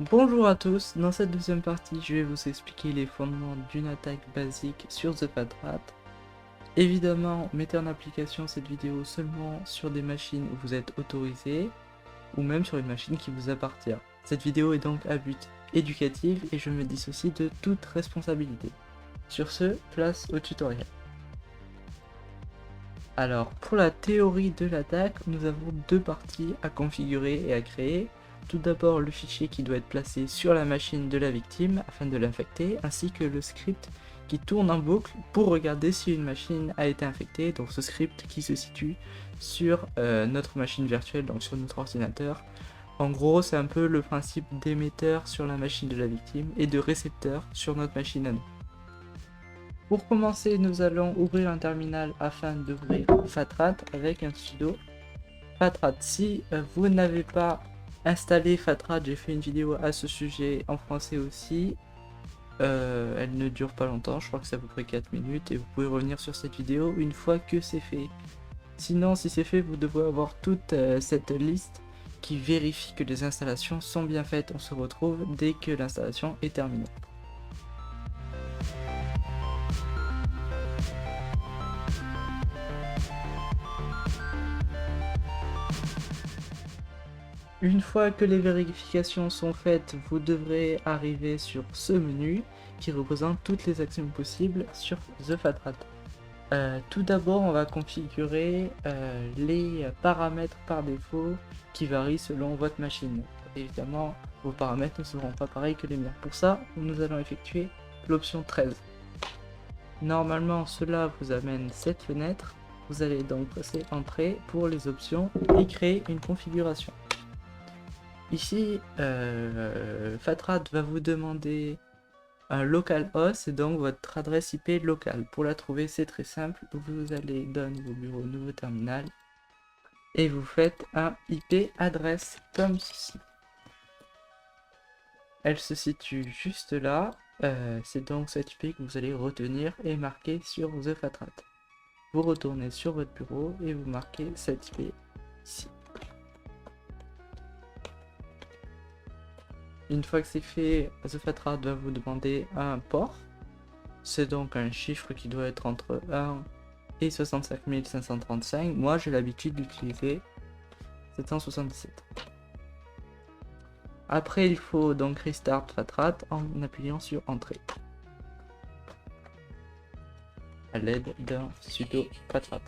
Bonjour à tous, dans cette deuxième partie je vais vous expliquer les fondements d'une attaque basique sur The Fat Rat. Évidemment, mettez en application cette vidéo seulement sur des machines où vous êtes autorisé, ou même sur une machine qui vous appartient. Cette vidéo est donc à but éducatif et je me dissocie de toute responsabilité. Sur ce, place au tutoriel. Alors, pour la théorie de l'attaque, nous avons deux parties à configurer et à créer. Tout d'abord le fichier qui doit être placé sur la machine de la victime afin de l'infecter, ainsi que le script qui tourne en boucle pour regarder si une machine a été infectée, donc ce script qui se situe sur notre machine virtuelle, donc sur notre ordinateur. En gros, c'est un peu le principe d'émetteur sur la machine de la victime et de récepteur sur notre machine à nous. Pour commencer, nous allons ouvrir un terminal afin d'ouvrir Fatrat avec un sudo Fatrat. Si vous n'avez pas installé Fatrat, j'ai fait une vidéo à ce sujet en français aussi. Elle ne dure pas longtemps, je crois que c'est à peu près 4 minutes et vous pouvez revenir sur cette vidéo une fois que c'est fait. Sinon, si c'est fait, vous devrez avoir toute cette liste qui vérifie que les installations sont bien faites. On se retrouve dès que l'installation est terminée. Une fois que les vérifications sont faites, vous devrez arriver sur ce menu qui représente toutes les actions possibles sur The Fat Rat. Tout d'abord, on va configurer les paramètres par défaut qui varient selon votre machine. Évidemment, vos paramètres ne seront pas pareils que les miens. Pour ça, nous allons effectuer l'option 13. Normalement, cela vous amène cette fenêtre. Vous allez donc passer Entrée pour les options et créer une configuration. Ici, Fatrat va vous demander un localhost, et donc votre adresse IP locale. Pour la trouver, c'est très simple. Vous allez dans Nouveau bureau, Nouveau terminal, et vous faites un IP adresse comme ceci. Elle se situe juste là. C'est donc cette IP que vous allez retenir et marquer sur The Fatrat. Vous retournez sur votre bureau et vous marquez cette IP ici. Une fois que c'est fait, The Fat Rat va vous demander un port. C'est donc un chiffre qui doit être entre 1 et 65 535. Moi, j'ai l'habitude d'utiliser 777. Après, il faut donc restart Fat Rat en appuyant sur Entrée à l'aide d'un sudo Fat Rat.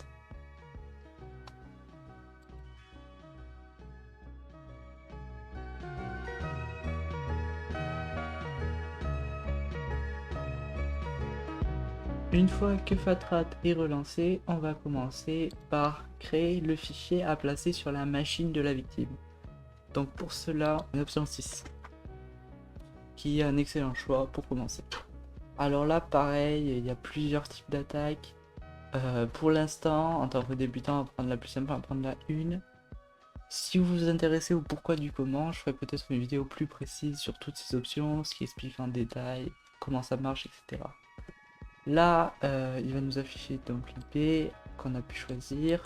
Une fois que Fatrat est relancé, on va commencer par créer le fichier à placer sur la machine de la victime. Donc pour cela, l'option 6, qui est un excellent choix pour commencer. Alors là, pareil, il y a plusieurs types d'attaques. Pour l'instant, en tant que débutant, on va prendre la plus simple, on va prendre la 1. Si vous vous intéressez au pourquoi du comment, je ferai peut-être une vidéo plus précise sur toutes ces options, ce qui explique en détail comment ça marche, etc. Là, il va nous afficher donc l'IP qu'on a pu choisir.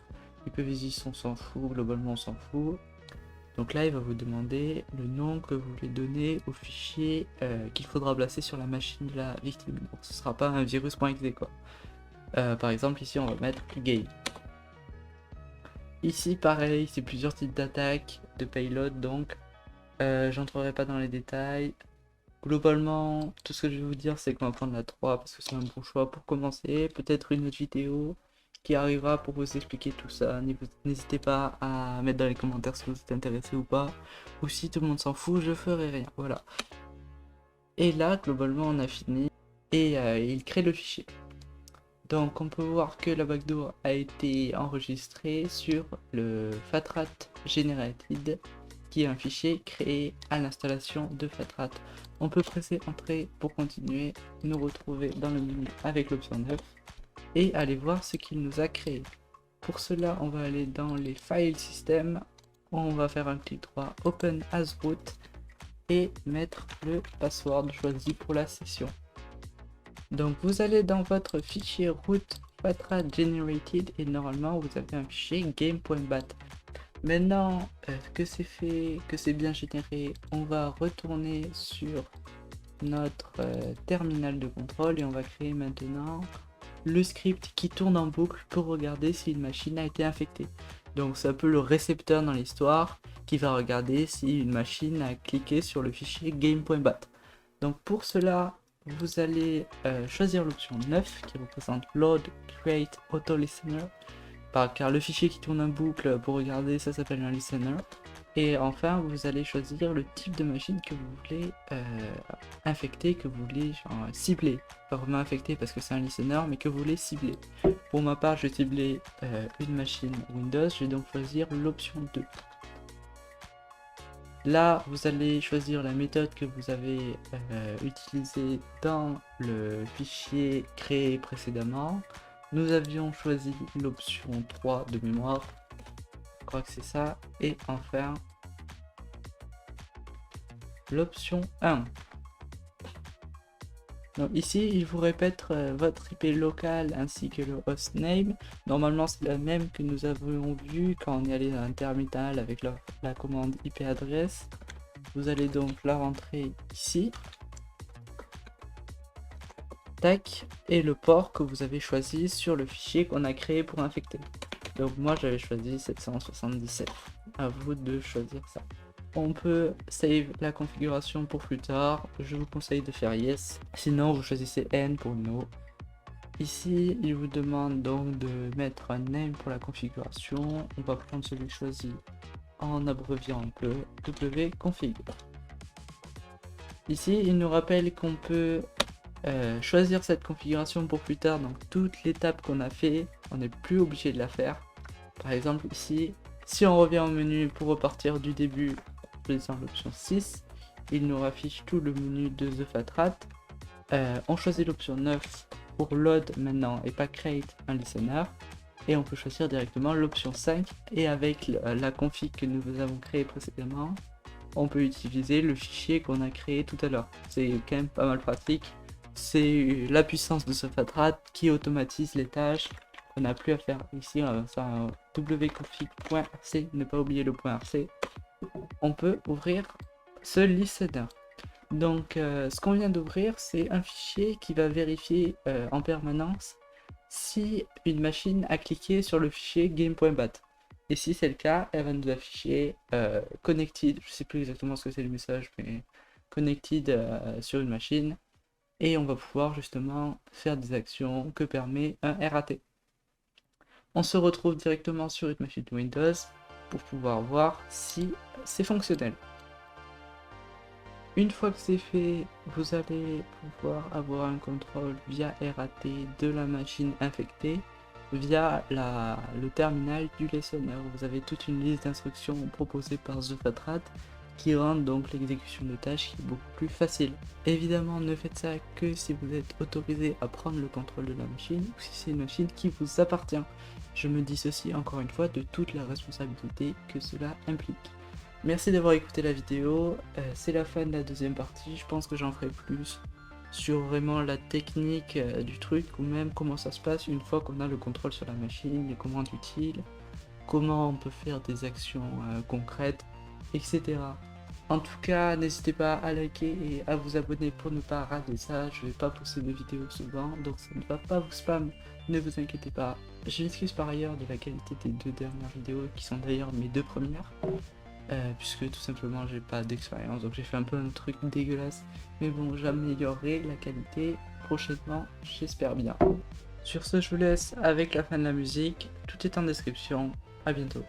IPv6, on s'en fout, globalement on s'en fout. Donc là, il va vous demander le nom que vous voulez donner au fichier qu'il faudra placer sur la machine de la victime. Donc ce sera pas un virus.exe quoi. Par exemple, ici on va mettre game. Ici, pareil, c'est plusieurs types d'attaques, de payload, donc j'entrerai pas dans les détails. Globalement, tout ce que je vais vous dire, c'est qu'on va prendre la 3 parce que c'est un bon choix pour commencer. Peut-être une autre vidéo qui arrivera pour vous expliquer tout ça. N'hésitez pas à mettre dans les commentaires si vous êtes intéressé ou pas. Ou si tout le monde s'en fout, je ferai rien. Voilà. Et là, globalement, on a fini. Et il crée le fichier. Donc, on peut voir que la backdoor a été enregistrée sur le Fatrat Generated, qui est un fichier créé à l'installation de Fatrat. On peut presser Entrée pour continuer, nous retrouver dans le menu avec l'option 9 et aller voir ce qu'il nous a créé. Pour cela, on va aller dans les File System, on va faire un clic droit Open as root et mettre le password choisi pour la session. Donc vous allez dans votre fichier root Fatrat Generated et normalement vous avez un fichier game.bat. Maintenant que c'est fait, que c'est bien généré, on va retourner sur notre terminal de contrôle et on va créer maintenant le script qui tourne en boucle pour regarder si une machine a été infectée. Donc c'est un peu le récepteur dans l'histoire qui va regarder si une machine a cliqué sur le fichier game.bat. Donc pour cela, vous allez choisir l'option 9 qui représente Load Create Auto Listener, car le fichier qui tourne en boucle pour regarder ça s'appelle un listener. Et enfin, vous allez choisir le type de machine que vous voulez infecter, que vous voulez cibler. Pas vraiment infecter parce que c'est un listener, mais que vous voulez cibler. Pour ma part, je vais cibler une machine Windows, je vais donc choisir l'option 2. Là, vous allez choisir la méthode que vous avez utilisée dans le fichier créé précédemment. Nous avions choisi l'option 3 de mémoire. Je crois que c'est ça. Et enfin, l'option 1. Donc ici, il vous répète votre IP local ainsi que le hostname. Normalement, c'est la même que nous avions vu quand on est allé dans un terminal avec la commande IP adresse. Vous allez donc la rentrer ici. Tac. Et le port que vous avez choisi sur le fichier qu'on a créé pour infecter. Donc moi, j'avais choisi 777. À vous de choisir ça. On peut save la configuration pour plus tard, je vous conseille de faire yes, sinon vous choisissez N pour no. Ici, il vous demande donc de mettre un name pour la configuration, on va prendre celui choisi en abréviant un peu wconfig. Ici, il nous rappelle qu'on peut choisir cette configuration pour plus tard, donc toute l'étape qu'on a fait, on n'est plus obligé de la faire. Par exemple ici, si on revient au menu pour repartir du début, l'option 6, il nous affiche tout le menu de The Fat Rat. On choisit l'option 9 pour load maintenant et pas create un listener, et on peut choisir directement l'option 5, et avec la config que nous avons créé précédemment, on peut utiliser le fichier qu'on a créé tout à l'heure. C'est quand même pas mal pratique, c'est la puissance de ce Fat Rat qui automatise les tâches qu'on n'a plus à faire. Ici on va faire un wconfig.rc, ne pas oublier le .rc. On peut ouvrir ce listener. Donc ce qu'on vient d'ouvrir, c'est un fichier qui va vérifier en permanence si une machine a cliqué sur le fichier game.bat. Et si c'est le cas, elle va nous afficher connected, je sais plus exactement ce que c'est le message, mais connected sur une machine. Et on va pouvoir justement faire des actions que permet un RAT. On se retrouve directement sur une machine Windows pour pouvoir voir si c'est fonctionnel. Une fois que c'est fait, vous allez pouvoir avoir un contrôle via RAT de la machine infectée via le terminal du listener. Vous avez toute une liste d'instructions proposées par The Fat Rat qui rendent donc l'exécution de tâches qui est beaucoup plus facile. Évidemment, ne faites ça que si vous êtes autorisé à prendre le contrôle de la machine ou si c'est une machine qui vous appartient. Je me dissocie encore une fois de toute la responsabilité que cela implique. Merci d'avoir écouté la vidéo, c'est la fin de la deuxième partie, je pense que j'en ferai plus sur vraiment la technique du truc ou même comment ça se passe une fois qu'on a le contrôle sur la machine, les commandes utiles, comment on peut faire des actions concrètes, etc. En tout cas, n'hésitez pas à liker et à vous abonner pour ne pas rater ça, je vais pas poster de vidéos souvent, donc ça ne va pas vous spam, ne vous inquiétez pas. Je m'excuse par ailleurs de la qualité des deux dernières vidéos, qui sont d'ailleurs mes deux premières. Puisque tout simplement j'ai pas d'expérience, donc j'ai fait un peu un truc dégueulasse, mais bon, j'améliorerai la qualité prochainement, j'espère bien. Sur ce, je vous laisse avec la fin de la musique, tout est en description, à bientôt.